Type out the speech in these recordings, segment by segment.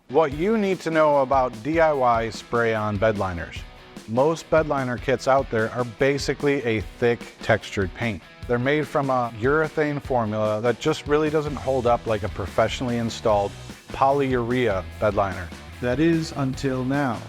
What you need to know about DIY spray-on bed liners. Most bed liner kits out there are basically a thick textured paint. They're made from a urethane formula that just really doesn't hold up like a professionally installed polyurea bed liner. That is, until now.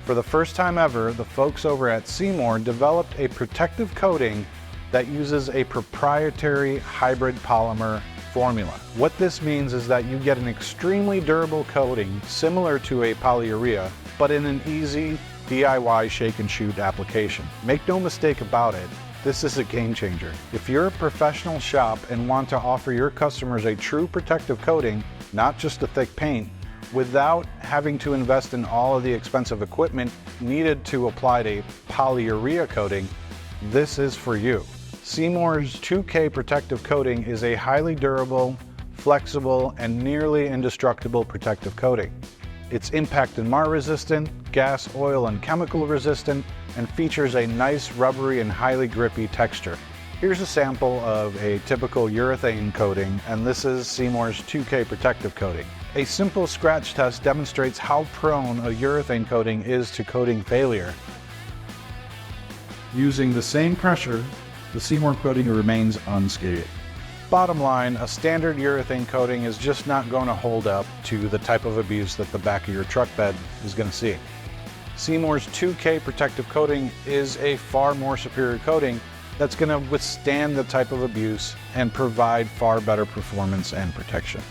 For the first time ever, the folks over at Seymour developed a protective coating that uses a proprietary hybrid polymer formula. What this means is that you get an extremely durable coating similar to a polyurea, but in an easy DIY shake and shoot application. Make no mistake about it, this is a game changer. If you're a professional shop and want to offer your customers a true protective coating, not just a thick paint, without having to invest in all of the expensive equipment needed to apply a polyurea coating, this is for you. Seymour's 2K protective coating is a highly durable, flexible, and nearly indestructible protective coating. It's impact and mar resistant, gas, oil, and chemical resistant, and features a nice rubbery and highly grippy texture. Here's a sample of a typical urethane coating, and this is Seymour's 2K protective coating. A simple scratch test demonstrates how prone a urethane coating is to coating failure. Using the same pressure, the Seymour coating remains unscathed. Bottom line, a standard urethane coating is just not going to hold up to the type of abuse that the back of your truck bed is going to see. Seymour's 2K protective coating is a far more superior coating that's going to withstand the type of abuse and provide far better performance and protection.